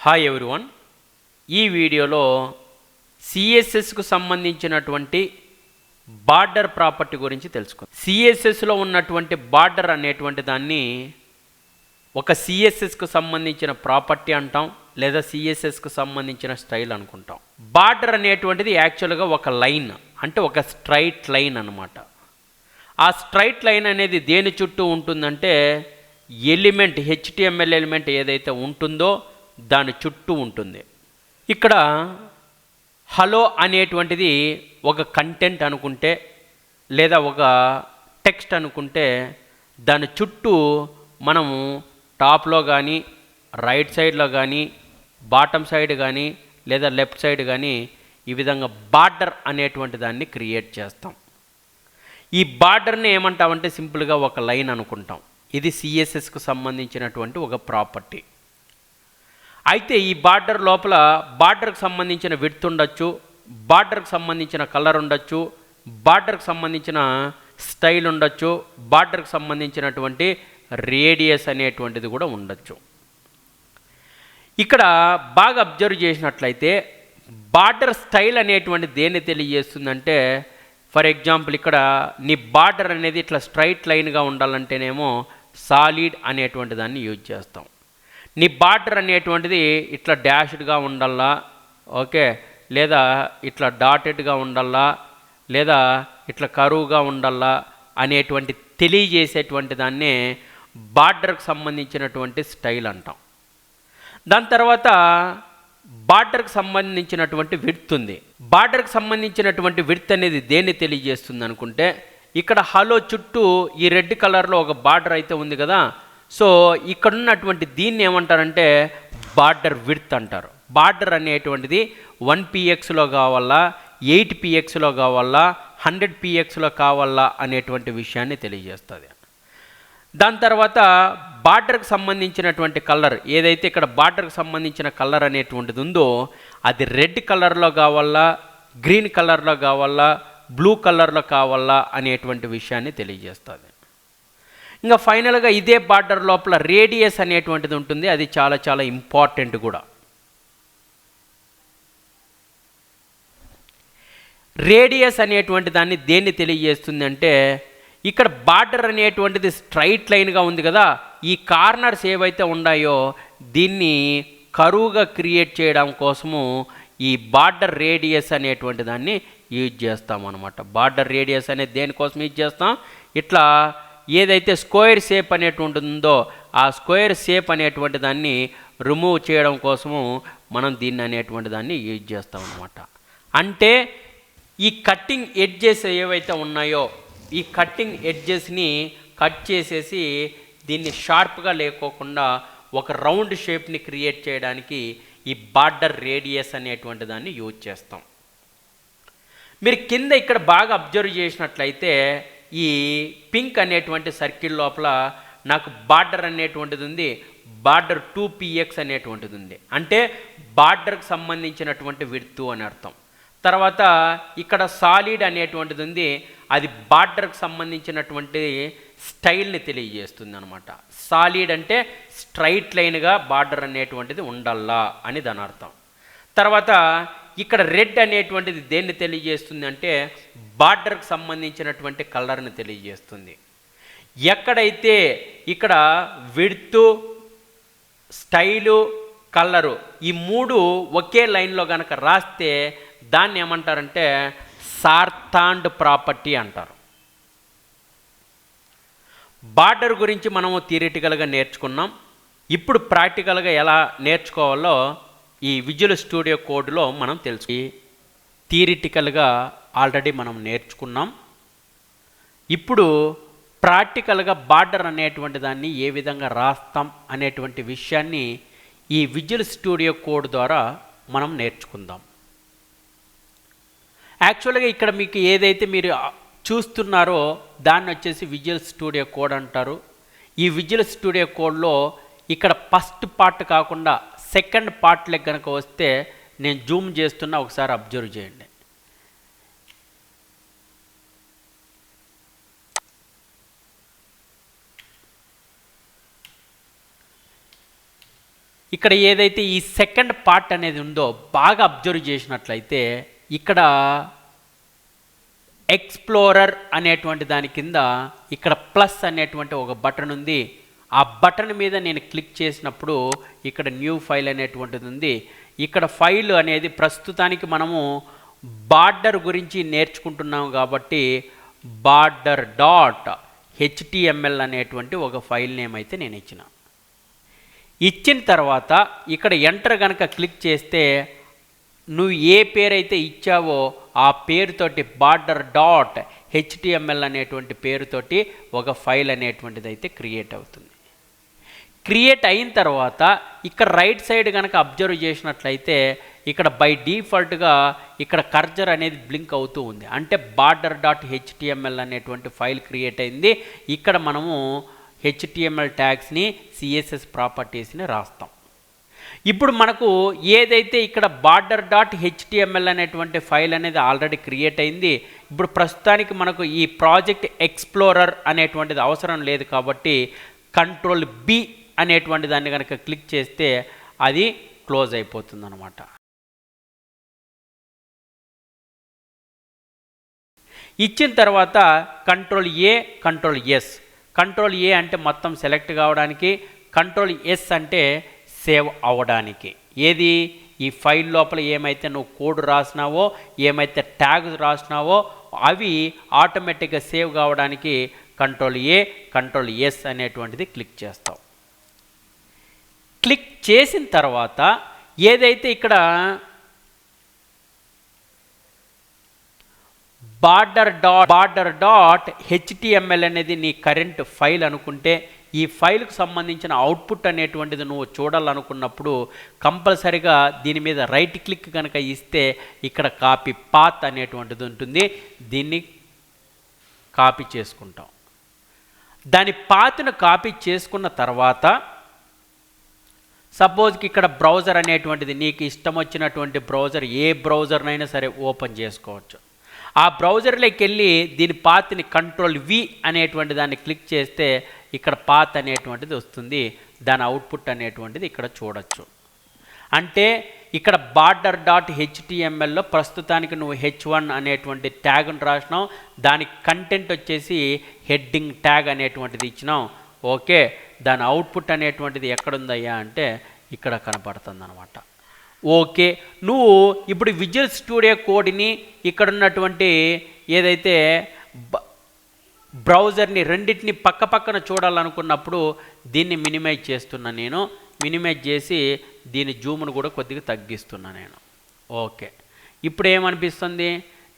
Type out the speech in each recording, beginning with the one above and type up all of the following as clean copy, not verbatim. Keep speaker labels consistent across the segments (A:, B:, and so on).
A: Hi everyone, ఈ వీడియోలో సిఎస్ఎస్కు సంబంధించినటువంటి బార్డర్ ప్రాపర్టీ గురించి తెలుసుకుందాం. సిఎస్ఎస్లో ఉన్నటువంటి బార్డర్ అనేటువంటి దాన్ని ఒక సిఎస్ఎస్కు సంబంధించిన ప్రాపర్టీ అంటాం, లేదా సిఎస్ఎస్కు సంబంధించిన స్టైల్ అనుకుంటాం. బార్డర్ అనేటువంటిది యాక్చువల్గా ఒక లైన్, అంటే ఒక స్ట్రైట్ లైన్ అన్నమాట. ఆ స్ట్రైట్ లైన్ అనేది దేని చుట్టూ ఉంటుందంటే ఎలిమెంట్, హెచ్టిఎంఎల్ ఎలిమెంట్ ఏదైతే ఉంటుందో దాని చుట్టూ ఉంటుంది. ఇక్కడ హలో అనేటువంటిది ఒక కంటెంట్ అనుకుంటే, లేదా ఒక టెక్స్ట్ అనుకుంటే, దాని చుట్టూ మనము టాప్లో కానీ, రైట్ సైడ్లో కానీ, బాటమ్ సైడ్ కానీ, లేదా లెఫ్ట్ సైడ్ కానీ ఈ విధంగా బార్డర్ అనేటువంటి దాన్ని క్రియేట్ చేస్తాం. ఈ బార్డర్ని ఏమంటామంటే సింపుల్గా ఒక లైన్ అనుకుంటాం. ఇది సిఎస్ఎస్కు సంబంధించినటువంటి ఒక ప్రాపర్టీ. అయితే ఈ బార్డర్ లోపల బార్డర్కి సంబంధించిన విడ్త్ ఉండొచ్చు, బార్డర్కి సంబంధించిన కలర్ ఉండొచ్చు, బార్డర్కి సంబంధించిన స్టైల్ ఉండొచ్చు, బార్డర్కి సంబంధించినటువంటి రేడియస్ అనేటువంటిది కూడా ఉండొచ్చు. ఇక్కడ బాగా అబ్జర్వ్ చేసినట్లయితే బార్డర్ స్టైల్ అనేటువంటి దేన్ని తెలియజేస్తుందంటే, ఫర్ ఎగ్జాంపుల్ ఇక్కడ నీ బార్డర్ అనేది ఇట్లా స్ట్రైట్ లైన్గా ఉండాలంటేనేమో సాలిడ్ అనేటువంటి దాన్ని యూజ్ చేస్తాం. నీ బార్డర్ అనేటువంటిది ఇట్లా డాష్డ్గా ఉండాలా, ఓకే, లేదా ఇట్లా డాటెడ్గా ఉండాలా, లేదా ఇట్లా కరువుగా ఉండాలా అనేటువంటి తెలియజేసేటువంటి దాన్నే బార్డర్కి సంబంధించినటువంటి స్టైల్ అంటాం. దాని తర్వాత బార్డర్కి సంబంధించినటువంటి విడ్త్ ఉంది. బార్డర్కి సంబంధించినటువంటి విడ్త్ అనేది దేన్ని తెలియజేస్తుంది అనుకుంటే, ఇక్కడ హలో చుట్టూ ఈ రెడ్ కలర్లో ఒక బార్డర్ అయితే ఉంది కదా, సో ఇక్కడ ఉన్నటువంటి దీన్ని ఏమంటారంటే బార్డర్ విడ్త్ అంటారు. బార్డర్ అనేటువంటిది 1pxలో కావాలా, 8pxలో కావాలా, 100pxలో కావాలా అనేటువంటి విషయాన్ని తెలియజేస్తుంది. దాని తర్వాత బార్డర్కి సంబంధించినటువంటి కలర్ ఏదైతే ఇక్కడ బార్డర్కి సంబంధించిన కలర్ అనేటువంటిది ఉందో అది రెడ్ కలర్లో కావాలా, గ్రీన్ కలర్లో కావాలా, బ్లూ కలర్లో కావాలా అనేటువంటి విషయాన్ని తెలియజేస్తుంది. ఇంకా ఫైనల్గా ఇదే బార్డర్ లోపల రేడియస్ అనేటువంటిది ఉంటుంది. అది చాలా చాలా ఇంపార్టెంట్ కూడా. రేడియస్ అనేటువంటి దాన్ని దేన్ని తెలియజేస్తుంది అంటే, ఇక్కడ బార్డర్ అనేటువంటిది స్ట్రైట్ లైన్గా ఉంది కదా, ఈ కార్నర్స్ ఏవైతే ఉన్నాయో దీన్ని కరువుగా క్రియేట్ చేయడం కోసము ఈ బార్డర్ రేడియస్ అనేటువంటి దాన్ని యూజ్ చేస్తాం అనమాట. బార్డర్ రేడియస్ అనేది దేనికోసం యూజ్ చేస్తాం, ఇట్లా ఏదైతే స్క్వేర్ షేప్ అనేటువంటి ఉందో ఆ స్క్వేర్ షేప్ అనేటువంటి దాన్ని రిమూవ్ చేయడం కోసము మనం దీన్ని అనేటువంటి దాన్ని యూజ్ చేస్తాం అనమాట. అంటే ఈ కట్టింగ్ ఎడ్జెస్ ఏవైతే ఉన్నాయో ఈ కట్టింగ్ ఎడ్జెస్ని కట్ చేసేసి దీన్ని షార్ప్గా లేకోకుండా ఒక రౌండ్ షేప్ని క్రియేట్ చేయడానికి ఈ బార్డర్ రేడియస్ అనేటువంటి దాన్ని యూజ్ చేస్తాం. మీరు కింద ఇక్కడ బాగా అబ్జర్వ్ చేసినట్లయితే ఈ పింక్ అనేటువంటి సర్కిల్ లోపల నాకు బార్డర్ అనేటువంటిది ఉంది, బార్డర్ 2px అనేటువంటిది ఉంది, అంటే బార్డర్కి సంబంధించినటువంటి విడ్త్ అని అర్థం. తర్వాత ఇక్కడ సాలిడ్ అనేటువంటిది ఉంది, అది బార్డర్కి సంబంధించినటువంటి స్టైల్ని తెలియజేస్తుంది అనమాట. సాలిడ్ అంటే స్ట్రైట్ లైన్గా బార్డర్ అనేటువంటిది ఉండాలా అని దాని అర్థం. తర్వాత ఇక్కడ రెడ్ అనేటువంటిది దేన్ని తెలియజేస్తుంది అంటే బార్డర్కి సంబంధించినటువంటి కలర్ని తెలియజేస్తుంది. ఎక్కడైతే ఇక్కడ విడ్త్, స్టైలు, కలరు ఈ మూడు ఒకే లైన్లో కనుక రాస్తే దాన్ని ఏమంటారంటే సార్థాండ్ ప్రాపర్టీ అంటారు. బార్డర్ గురించి మనము థియరిటికల్గా నేర్చుకున్నాం. ఇప్పుడు ప్రాక్టికల్గా ఎలా నేర్చుకోవాలో ఈ విజువల్ స్టూడియో కోడ్లో మనం తెలుసు. థియరిటికల్గా ఆల్రెడీ మనం నేర్చుకున్నాం. ఇప్పుడు ప్రాక్టికల్గా బార్డర్ అనేటువంటి దాన్ని ఏ విధంగా రాస్తాం అనేటువంటి విషయాన్ని ఈ విజువల్ స్టూడియో కోడ్ ద్వారా మనం నేర్చుకుందాం. యాక్చువల్గా ఇక్కడ మీకు ఏదైతే మీరు చూస్తున్నారో దాన్ని వచ్చేసి విజువల్ స్టూడియో కోడ్ అంటారు. ఈ విజువల్ స్టూడియో కోడ్లో ఇక్కడ ఫస్ట్ పార్ట్ కాకుండా సెకండ్ పార్ట్లకు కనుక వస్తే నేను జూమ్ చేస్తున్నా, ఒకసారి అబ్జర్వ్ చేయండి. ఇక్కడ ఏదైతే ఈ సెకండ్ పార్ట్ అనేది ఉందో బాగా అబ్జర్వ్ చేసినట్లయితే ఇక్కడ ఎక్స్ప్లోరర్ అనేటువంటి దాని కింద ఇక్కడ ప్లస్ అనేటువంటి ఒక బటన్ ఉంది. ఆ బటన్ మీద నేను క్లిక్ చేసినప్పుడు ఇక్కడ న్యూ ఫైల్ అనేటువంటిది ఉంది. ఇక్కడ ఫైల్ అనేది ప్రస్తుతానికి మనము బార్డర్ గురించి నేర్చుకుంటున్నాము కాబట్టి బార్డర్ డాట్ హెచ్టిఎంఎల్ అనేటువంటి ఒక ఫైల్ నేమ్ అయితే నేను ఇచ్చిన తర్వాత ఇక్కడ ఎంటర్ కనుక క్లిక్ చేస్తే నువ్వు ఏ పేరైతే ఇచ్చావో ఆ పేరుతోటి బార్డర్ డాట్ హెచ్టిఎంఎల్ అనేటువంటి పేరుతోటి ఒక ఫైల్ అనేటువంటిది అయితే క్రియేట్ అవుతుంది. క్రియేట్ అయిన తర్వాత ఇక్కడ రైట్ సైడ్ కనుక అబ్జర్వ్ చేసినట్లయితే ఇక్కడ బై డిఫాల్ట్గా ఇక్కడ కర్జర్ అనేది బ్లింక్ అవుతూ ఉంది. అంటే బార్డర్ డాట్ హెచ్టిఎంఎల్ అనేటువంటి ఫైల్ క్రియేట్ అయింది. ఇక్కడ మనము హెచ్టిఎంఎల్ ట్యాగ్స్ని సిఎస్ఎస్ ప్రాపర్టీస్ని రాస్తాం. ఇప్పుడు మనకు ఏదైతే ఇక్కడ బార్డర్ డాట్ హెచ్టిఎంఎల్ అనేటువంటి ఫైల్ అనేది ఆల్రెడీ క్రియేట్ అయింది. ఇప్పుడు ప్రస్తుతానికి మనకు ఈ ప్రాజెక్ట్ ఎక్స్ప్లోరర్ అనేటువంటిది అవసరం లేదు కాబట్టి కంట్రోల్ బి అనేటువంటి దాన్ని కనుక క్లిక్ చేస్తే అది క్లోజ్ అయిపోతుంది అన్నమాట. ఇచ్చిన తర్వాత control A control yes. Control A అంటే మొత్తం సెలెక్ట్ కావడానికి, కంట్రోల్ ఎస్ అంటే సేవ్ అవ్వడానికి. ఏది ఈ ఫైల్ లోపల ఏమైతే నువ్వు కోడ్ రాసినావో ఏమైతే ట్యాగ్స్ రాసినావో అవి ఆటోమేటిక్గా సేవ్ కావడానికి కంట్రోల్ ఏ కంట్రోల్ ఎస్ అనేటువంటిది క్లిక్ చేస్తావు. క్లిక్ చేసిన తర్వాత ఏదైతే ఇక్కడ బార్డర్ డాట్ హెచ్టిఎంఎల్ అనేది నీ కరెంట్ ఫైల్ అనుకుంటే ఈ ఫైల్కు సంబంధించిన అవుట్పుట్ అనేటువంటిది నువ్వు చూడాలనుకున్నప్పుడు కంపల్సరిగా దీని మీద రైట్ క్లిక్ కనుక ఇస్తే ఇక్కడ కాపీ పాత్ అనేటువంటిది ఉంటుంది. దీన్ని కాపీ చేసుకుంటాం. దాని పాత్ను కాపీ చేసుకున్న తర్వాత సపోజ్కి ఇక్కడ బ్రౌజర్ అనేటువంటిది నీకు ఇష్టం వచ్చినటువంటి బ్రౌజర్ ఏ బ్రౌజర్నైనా సరే ఓపెన్ చేసుకోవచ్చు. ఆ బ్రౌజర్లోకి వెళ్ళి దీని పాత్ని కంట్రోల్ వి అనేటువంటి దాన్ని క్లిక్ చేస్తే ఇక్కడ పాత్ అనేటువంటిది వస్తుంది. దాని అవుట్పుట్ అనేటువంటిది ఇక్కడ చూడొచ్చు. అంటే ఇక్కడ బార్డర్ డాట్ హెచ్టిఎంఎల్లో ప్రస్తుతానికి నువ్వు H1 అనేటువంటి ట్యాగ్ను రాసినావు. దానికి కంటెంట్ వచ్చేసి హెడ్డింగ్ ట్యాగ్ అనేటువంటిది ఇచ్చినావు. ఓకే, దాని అవుట్పుట్ అనేటువంటిది ఎక్కడుందయ్యా అంటే ఇక్కడ కనపడుతుంది అన్నమాట. ఓకే, నువ్వు ఇప్పుడు విజువల్ స్టూడియో కోడ్ని ఇక్కడ ఉన్నటువంటి ఏదైతే బ్రౌజర్ని రెండింటిని పక్క పక్కన చూడాలనుకున్నప్పుడు దీన్ని మినిమైజ్ చేస్తున్నా. నేను మినిమైజ్ చేసి దీని జూమ్ను కూడా కొద్దిగా తగ్గిస్తున్నా నేను. ఓకే, ఇప్పుడు ఏమనిపిస్తుంది,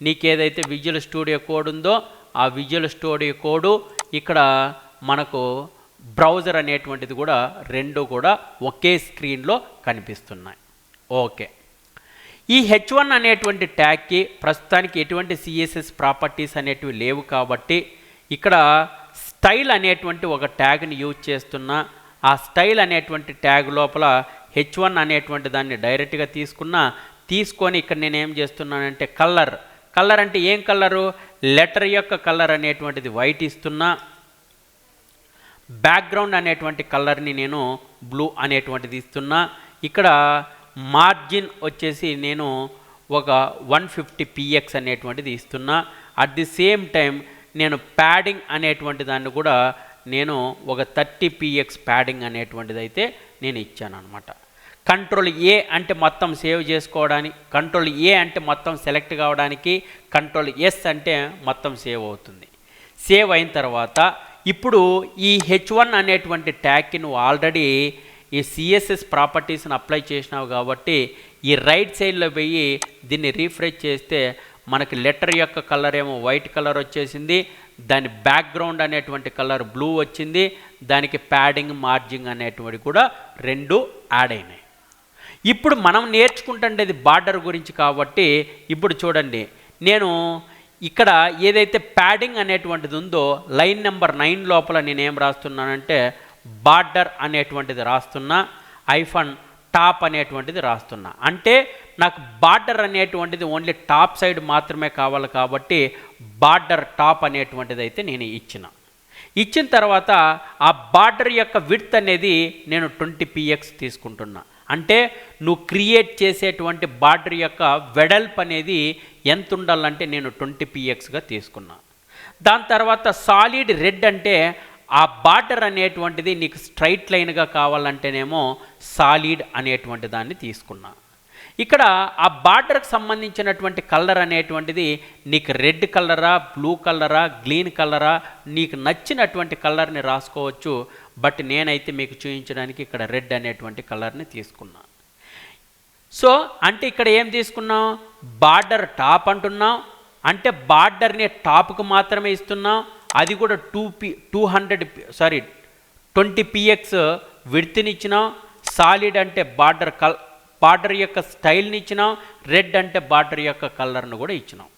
A: నీకేదైతే విజువల్ స్టూడియో కోడ్ ఉందో ఆ విజువల్ స్టూడియో కోడు ఇక్కడ మనకు బ్రౌజర్ అనేటువంటిది కూడా రెండు కూడా ఒకే స్క్రీన్లో కనిపిస్తున్నాయి. ఓకే, ఈ H1 అనేటువంటి ట్యాగ్కి ప్రస్తుతానికి ఎటువంటి సిఎస్ఎస్ ప్రాపర్టీస్ అనేటివి లేవు కాబట్టి ఇక్కడ స్టైల్ అనేటువంటి ఒక ట్యాగ్ని యూజ్ చేస్తున్నా. ఆ స్టైల్ అనేటువంటి ట్యాగ్ లోపల H1 అనేటువంటి దాన్ని డైరెక్ట్గా తీసుకొని ఇక్కడ నేను ఏం చేస్తున్నానంటే కలర్ అంటే ఏం కలరు, లెటర్ యొక్క కలర్ అనేటువంటిది వైట్ ఇస్తున్నా. బ్యాక్గ్రౌండ్ అనేటువంటి కలర్ని నేను బ్లూ అనేటువంటిది ఇస్తున్నా. ఇక్కడ మార్జిన్ వచ్చేసి నేను ఒక 150 px అనేటువంటిది ఇస్తున్నా. అట్ ది సేమ్ టైం నేను ప్యాడింగ్ అనేటువంటి దాన్ని కూడా నేను ఒక 30 px ప్యాడింగ్ అనేటువంటిది అయితే నేను ఇచ్చాను అనమాట. కంట్రోల్ ఏ అంటే మొత్తం సేవ్ చేసుకోవడానికి, కంట్రోల్ ఏ అంటే మొత్తం సెలెక్ట్ కావడానికి, కంట్రోల్ ఎస్ అంటే మొత్తం సేవ్ అవుతుంది. సేవ్ అయిన తర్వాత ఇప్పుడు ఈ H1 అనేటువంటి ట్యాగ్కి నువ్వు ఆల్రెడీ ఈ సిఎస్ఎస్ ప్రాపర్టీస్ని అప్లై చేసినావు కాబట్టి ఈ రైట్ సైడ్లో పోయి దీన్ని రీఫ్రెష్ చేస్తే మనకి లెటర్ యొక్క కలర్ ఏమో వైట్ కలర్ వచ్చేసింది, దాని బ్యాక్గ్రౌండ్ అనేటువంటి కలర్ బ్లూ వచ్చింది, దానికి ప్యాడింగ్ మార్జింగ్ అనేటువంటి కూడా రెండు యాడ్ అయినాయి. ఇప్పుడు మనం నేర్చుకుంటుండేది బార్డర్ గురించి కాబట్టి ఇప్పుడు చూడండి, నేను ఇక్కడ ఏదైతే ప్యాడింగ్ అనేటువంటిది ఉందో లైన్ నెంబర్ 9 లోపల నేనేం రాస్తున్నానంటే బార్డర్ అనేటువంటిది రాస్తున్నా, ఐఫన్ టాప్ అనేటువంటిది రాస్తున్నా. అంటే నాకు బార్డర్ అనేటువంటిది ఓన్లీ టాప్ సైడ్ మాత్రమే కావాలి కాబట్టి బార్డర్ టాప్ అనేటువంటిది అయితే నేను ఇచ్చిన. ఇచ్చిన తర్వాత ఆ బార్డర్ యొక్క విడ్త్ అనేది నేను 20px తీసుకుంటున్నా. అంటే నువ్వు క్రియేట్ చేసేటువంటి బార్డర్ యొక్క వెడల్పు అనేది ఎంత ఉండాలంటే నేను 20pxగా తీసుకున్నా. దాని తర్వాత సాలిడ్ రెడ్ అంటే ఆ బార్డర్ అనేటువంటిది నీకు స్ట్రైట్ లైన్గా కావాలంటేనేమో సాలిడ్ అనేటువంటి దాన్ని తీసుకున్నా. ఇక్కడ ఆ బార్డర్కి సంబంధించినటువంటి కలర్ అనేటువంటిది నీకు రెడ్ కలరా, బ్లూ కలరా, గ్రీన్ కలరా, నీకు నచ్చినటువంటి కలర్ని రాసుకోవచ్చు. బట్ నేనైతే మీకు చూపించడానికి ఇక్కడ రెడ్ అనేటువంటి కలర్ని తీసుకున్నా. సో అంటే ఇక్కడ ఏం తీసుకున్నాం, బార్డర్ టాప్ అంటున్నాం. అంటే బార్డర్ని టాప్కు మాత్రమే ఇస్తున్నాం. అది కూడా 20px విడ్త్ని ఇచ్చినాం. సాలిడ్ అంటే బార్డర్ యొక్క స్టైల్ని ఇచ్చినాం. రెడ్ అంటే బార్డర్ యొక్క కలర్ను కూడా ఇచ్చినాం.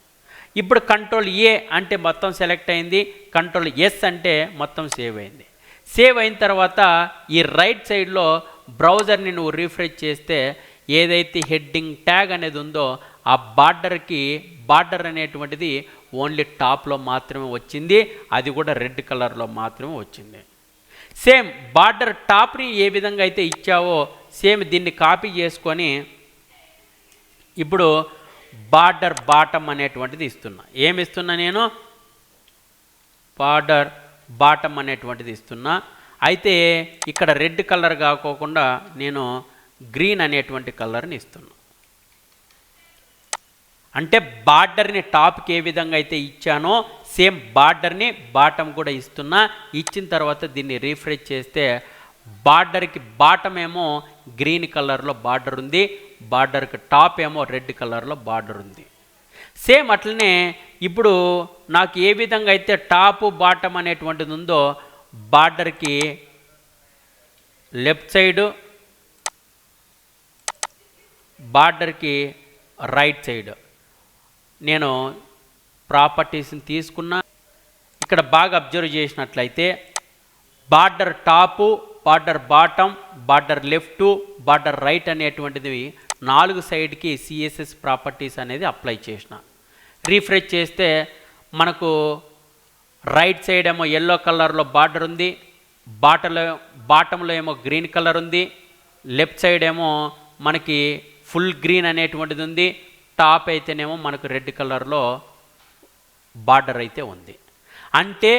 A: ఇప్పుడు కంట్రోల్ ఏ అంటే మొత్తం సెలెక్ట్ అయింది, కంట్రోల్ ఎస్ అంటే మొత్తం సేవ్ అయింది. సేవ్ అయిన తర్వాత ఈ రైట్ సైడ్లో బ్రౌజర్ని నువ్వు రీఫ్రెష్ చేస్తే ఏదైతే హెడ్డింగ్ ట్యాగ్ అనేది ఉందో ఆ బార్డర్ అనేటువంటిది ఓన్లీ టాప్లో మాత్రమే వచ్చింది. అది కూడా రెడ్ కలర్లో మాత్రమే వచ్చింది. సేమ్ బార్డర్ టాప్ని ఏ విధంగా అయితే ఇచ్చావో సేమ్ దీన్ని కాపీ చేసుకొని ఇప్పుడు బార్డర్ బాటమ్ అనేటువంటిది ఇస్తున్నా. ఏమి ఇస్తున్నా నేను, బార్డర్ బాటమ్ అనేటువంటిది ఇస్తున్నా. అయితే ఇక్కడ రెడ్ కలర్ కాకోకుండా నేను గ్రీన్ అనేటువంటి కలర్ని ఇస్తున్నా. అంటే బార్డర్ని టాప్కి ఏ విధంగా అయితే ఇచ్చానో సేమ్ బార్డర్ని బాటమ్ కూడా ఇస్తున్నా. ఇచ్చిన తర్వాత దీన్ని రీఫ్రెష్ చేస్తే బార్డర్కి బాటమ్ ఏమో గ్రీన్ కలర్లో బార్డర్ ఉంది, బార్డర్కి టాప్ ఏమో రెడ్ కలర్లో బార్డర్ ఉంది. సేమ్ అట్లనే ఇప్పుడు నాకు ఏ విధంగా అయితే టాపు బాటమ్ అనేటువంటిది ఉందో బార్డర్కి లెఫ్ట్ సైడు, బార్డర్కి రైట్ సైడ్ నేను ప్రాపర్టీస్ని తీసుకున్నా. ఇక్కడ బాగా అబ్జర్వ్ చేసినట్లయితే border top, border bottom, border left, border right అనేటువంటిది 4 సైడ్కి సిఎస్ఎస్ ప్రాపర్టీస్ అనేది అప్లై చేసిన. రీఫ్రెష్ చేస్తే మనకు రైట్ సైడ్ ఏమో ఎల్లో కలర్లో బార్డర్ ఉంది, బాటంలో ఏమో గ్రీన్ కలర్ ఉంది, లెఫ్ట్ సైడ్ ఏమో మనకి ఫుల్ గ్రీన్ అనేటువంటిది ఉంది, టాప్ అయితేనేమో మనకు రెడ్ కలర్లో బార్డర్ అయితే ఉంది. అంటే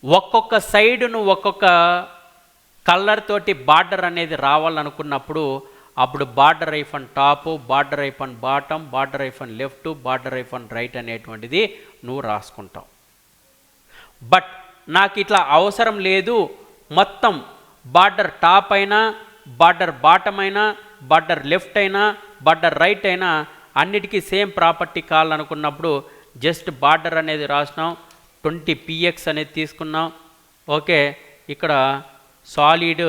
A: ఒక్కొక్క సైడును ఒక్కొక్క కలర్ తోటి బార్డర్ అనేది రావాలనుకున్నప్పుడు అప్పుడు border hyphen top, border hyphen bottom, border hyphen left, border hyphen right అనేటువంటిది నువ్వు రాసుకుంటావు. బట్ నాకు ఇట్లా అవసరం లేదు, మొత్తం బార్డర్ టాప్ అయినా, బార్డర్ బాటమ్ అయినా, బార్డర్ లెఫ్ట్ అయినా, బార్డర్ రైట్ అయినా అన్నిటికీ సేమ్ ప్రాపర్టీ కావాలనుకున్నప్పుడు జస్ట్ బార్డర్ అనేది రాసినాం, 20px అనేది తీసుకున్నాం. ఓకే, ఇక్కడ సాలిడ్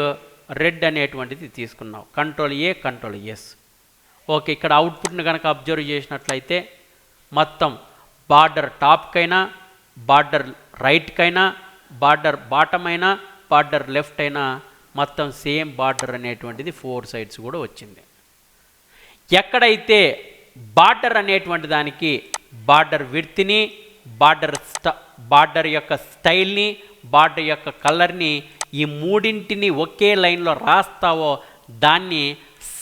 A: రెడ్ అనేటువంటిది తీసుకున్నాం. Control A, control yes. Okay, ఇక్కడ అవుట్పుట్ని కనుక అబ్జర్వ్ చేసినట్లయితే మొత్తం బార్డర్ టాప్కైనా, బార్డర్ రైట్కైనా, బార్డర్ బాటమ్ అయినా, బార్డర్ లెఫ్ట్ అయినా మొత్తం సేమ్ బార్డర్ అనేటువంటిది 4 సైడ్స్ కూడా వచ్చింది. ఎక్కడైతే బార్డర్ అనేటువంటి దానికి బార్డర్ విడ్త్ని, బార్డర్ యొక్క స్టైల్ని, బార్డర్ యొక్క కలర్ని ఈ మూడింటిని ఒకే లైన్లో రాస్తావో దాన్ని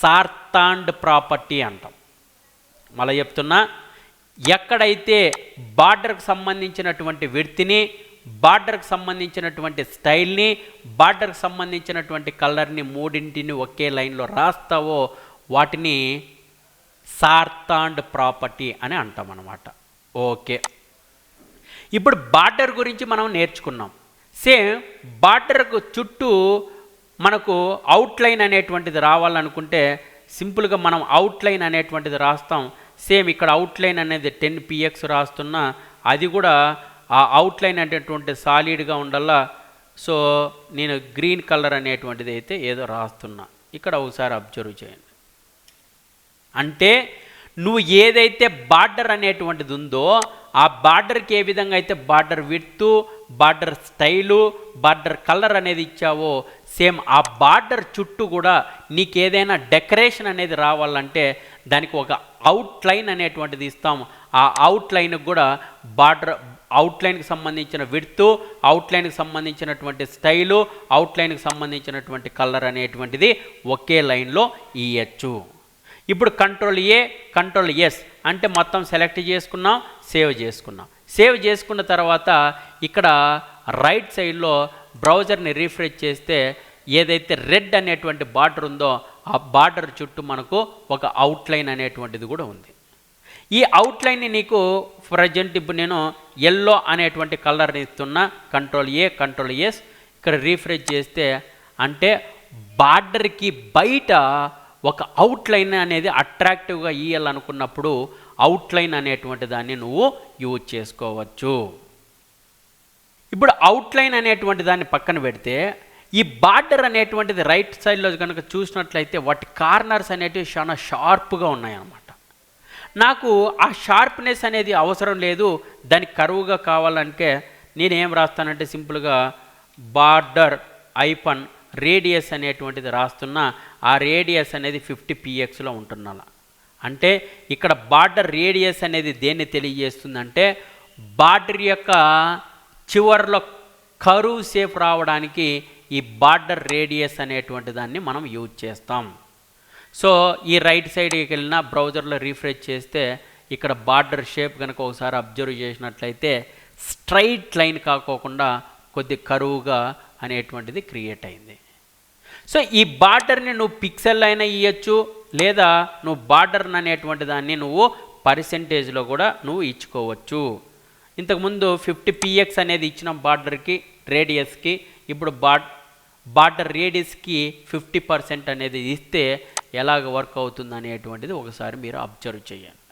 A: సార్తాండ్ ప్రాపర్టీ అంటాం. మళ్ళీ చెప్తున్నా, ఎక్కడైతే బార్డర్కి సంబంధించినటువంటి విడ్త్ని, బార్డర్కి సంబంధించినటువంటి స్టైల్ని, బార్డర్కి సంబంధించినటువంటి కలర్ని మూడింటిని ఒకే లైన్లో రాస్తావో వాటిని సార్తాండ్ ప్రాపర్టీ అని అంటాం అన్నమాట. ఓకే, ఇప్పుడు బార్డర్ గురించి మనం నేర్చుకున్నాం. సేమ్ బార్డర్కు చుట్టూ మనకు అవుట్లైన్ అనేటువంటిది రావాలనుకుంటే సింపుల్గా మనం అవుట్లైన్ అనేటువంటిది రాస్తాం. సేమ్ ఇక్కడ అవుట్లైన్ అనేది 10px రాస్తున్నా, అది కూడా ఆ అవుట్లైన్ అనేటువంటి సాలిడ్గా ఉండాలా. సో నేను గ్రీన్ కలర్ అనేటువంటిది అయితే ఏదో రాస్తున్నా, ఇక్కడ ఒకసారి అబ్జర్వ్ చేయండి. అంటే నువ్వు ఏదైతే బార్డర్ అనేటువంటిది ఉందో ఆ బార్డర్కి ఏ విధంగా అయితే border width, border style, border colour అనేది ఇచ్చావో సేమ్ ఆ బార్డర్ చుట్టూ కూడా నీకు ఏదైనా డెకరేషన్ అనేది రావాలంటే దానికి ఒక అవుట్లైన్ అనేటువంటిది ఇస్తాము. ఆ అవుట్లైన్కి కూడా అవుట్లైన్కి సంబంధించిన విడ్త్, అవుట్లైన్కి సంబంధించినటువంటి స్టైలు, అవుట్లైన్కి సంబంధించినటువంటి కలర్ అనేటువంటిది ఒకే లైన్లో ఇయ్యచ్చు. ఇప్పుడు కంట్రోల్ కంట్రోల్ ఎస్ అంటే మొత్తం సెలెక్ట్ చేసుకున్నాం, సేవ్ చేసుకున్నాం. సేవ్ చేసుకున్న తర్వాత ఇక్కడ రైట్ సైడ్లో బ్రౌజర్ని రిఫ్రెష్ చేస్తే ఏదైతే రెడ్ అనేటువంటి బార్డర్ ఉందో ఆ బార్డర్ చుట్టూ మనకు ఒక అవుట్లైన్ అనేటువంటిది కూడా ఉంది. ఈ అవుట్లైన్ని నీకు ప్రజెంట్ ఇప్పుడు నేను ఎల్లో అనేటువంటి కలర్ని ఇస్తున్నా. కంట్రోల్ ఎస్ ఇక్కడ రిఫ్రెష్ చేస్తే అంటే బార్డర్కి బయట ఒక అవుట్లైన్ అనేది అట్రాక్టివ్గా ఇయ్యాలనుకున్నప్పుడు అవుట్లైన్ అనేటువంటి దాన్ని నువ్వు యూజ్ చేసుకోవచ్చు. ఇప్పుడు అవుట్లైన్ అనేటువంటి దాన్ని పక్కన పెడితే ఈ బార్డర్ అనేటువంటిది రైట్ సైడ్లో కనుక చూసినట్లయితే వాటి కార్నర్స్ అనేటివి చాలా షార్ప్గా ఉన్నాయన్నమాట. నాకు ఆ షార్ప్నెస్ అనేది అవసరం లేదు, దానికి కరువుగా కావాలంటే నేనేం రాస్తానంటే సింపుల్గా బార్డర్ ఐపన్ రేడియస్ అనేటువంటిది రాస్తున్నా. ఆ రేడియస్ అనేది 50 pxలో ఉంటున్నాల. అంటే ఇక్కడ బార్డర్ రేడియస్ అనేది దేన్ని తెలియజేస్తుందంటే బార్డర్ యొక్క చివర్లో కరువు షేప్ రావడానికి ఈ బార్డర్ రేడియస్ అనేటువంటి దాన్ని మనం యూజ్ చేస్తాం. సో ఈ రైట్ సైడ్కి వెళ్ళిన బ్రౌజర్లో రిఫ్రెష్ చేస్తే ఇక్కడ బార్డర్ షేప్ కనుక ఒకసారి అబ్జర్వ్ చేసినట్లయితే స్ట్రైట్ లైన్ కాకోకుండా కొద్ది కరువుగా అనేటువంటిది క్రియేట్ అయింది. సో ఈ బార్డర్ని నువ్వు పిక్సెల్ అయినా ఇవ్వచ్చు, లేదా నువ్వు బార్డర్ అనేటువంటి దాన్ని నువ్వు పర్సెంటేజ్లో కూడా నువ్వు ఇచ్చుకోవచ్చు. ఇంతకుముందు 50 px అనేది ఇచ్చిన బార్డర్కి రేడియస్కి, ఇప్పుడు బార్డర్ రేడియస్కి 50% అనేది ఇస్తే ఎలాగ వర్క్ అవుతుంది అనేటువంటిది ఒకసారి మీరు అబ్జర్వ్ చేయండి.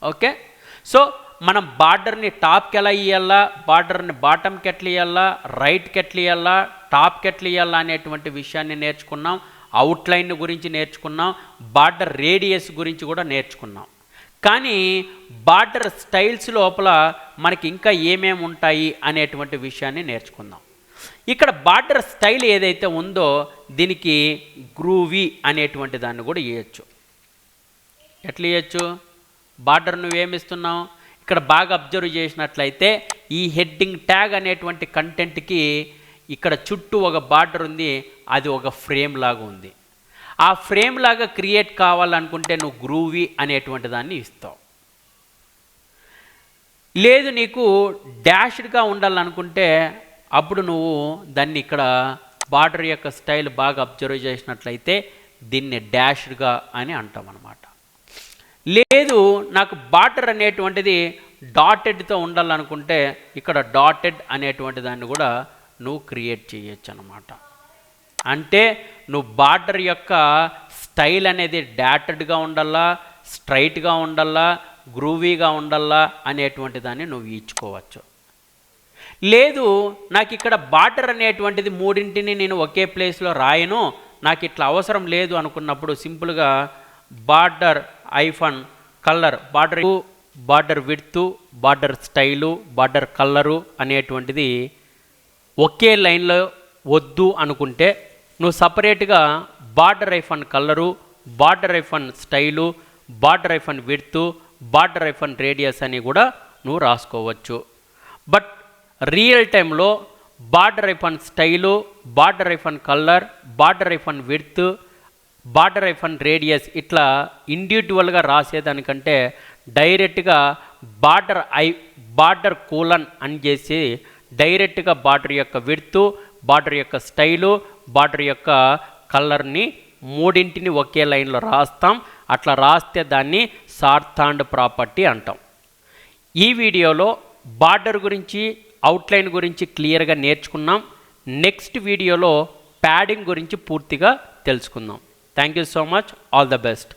A: ఓకే, సో మనం బార్డర్ని టాప్కి ఎలా ఇవ్వాలా, బార్డర్ని బాటమ్కి ఎట్లా ఇవ్వాలా, రైట్కి ఎట్లా ఇవ్వాలా, టాప్కి ఎట్లా ఇవ్వాలా అనేటువంటి విషయాన్ని నేర్చుకున్నాం. అవుట్లైన్ గురించి నేర్చుకున్నాం, బార్డర్ రేడియస్ గురించి కూడా నేర్చుకున్నాం. కానీ బార్డర్ స్టైల్స్ లోపల మనకి ఇంకా ఏమేమి ఉంటాయి అనేటువంటి విషయాన్ని నేర్చుకుందాం. ఇక్కడ బార్డర్ స్టైల్ ఏదైతే ఉందో దీనికి గ్రూవీ అనేటువంటి దాన్ని కూడా ఇవ్వచ్చు. ఎట్లా ఇవ్వచ్చు? బార్డర్ నువ్వేమిస్తున్నావు ఇక్కడ బాగా అబ్జర్వ్ చేసినట్లయితే ఈ హెడ్డింగ్ ట్యాగ్ అనేటువంటి కంటెంట్కి ఇక్కడ చుట్టూ ఒక బార్డర్ ఉంది, అది ఒక ఫ్రేమ్ లాగా ఉంది. ఆ ఫ్రేమ్ లాగా క్రియేట్ కావాలనుకుంటే నువ్వు గ్రూవీ అనేటువంటి దాన్ని ఇస్తావు. లేదు నీకు డాష్డ్గా ఉండాలనుకుంటే అప్పుడు నువ్వు దాన్ని ఇక్కడ బార్డర్ యొక్క స్టైల్ బాగా అబ్జర్వ్ చేసినట్లయితే దీన్ని డాష్డ్గా అని అంటాం అన్నమాట. లేదు నాకు బార్డర్ అనేటువంటిది డాటెడ్తో ఉండాలనుకుంటే ఇక్కడ డాటెడ్ అనేటువంటి దాన్ని కూడా నువ్వు క్రియేట్ చేయొచ్చు అన్నమాట. అంటే నువ్వు బార్డర్ యొక్క స్టైల్ అనేది డాటెడ్గా ఉండాలా, స్ట్రైట్గా ఉండాలా, గ్రూవీగా ఉండాలా అనేటువంటి దాన్ని నువ్వు ఇచ్చుకోవచ్చు. లేదు నాకు ఇక్కడ బార్డర్ అనేటువంటిది మూడింటిని నేను ఒకే ప్లేస్లో రాయను, నాకు ఇట్లా అవసరం లేదు అనుకున్నప్పుడు సింపుల్గా border hyphen colour border width, border style, border colour అనేటువంటిది ఒకే లైన్లో వద్దు అనుకుంటే నువ్వు సపరేట్గా border hyphen colour, border hyphen style, border hyphen width, border hyphen radius అని కూడా నువ్వు రాసుకోవచ్చు. బట్ రియల్ టైంలో border hyphen style, border hyphen colour, border hyphen width, border hyphen radius ఇట్లా ఇండివిజువల్గా రాసేదానికంటే డైరెక్ట్గా బార్డర్ కూలన్ అని చేసి డైరెక్ట్గా బార్డర్ యొక్క విడ్త్, బార్డర్ యొక్క స్టైలు, బార్డర్ యొక్క కలర్ని మూడింటిని ఒకే లైన్లో రాస్తాం. అట్లా రాస్తే దాన్ని సార్థాండ్ ప్రాపర్టీ అంటాం. ఈ వీడియోలో బార్డర్ గురించి, అవుట్లైన్ గురించి క్లియర్గా నేర్చుకున్నాం. నెక్స్ట్ వీడియోలో ప్యాడింగ్ గురించి పూర్తిగా తెలుసుకుందాం. Thank you so much. All the best.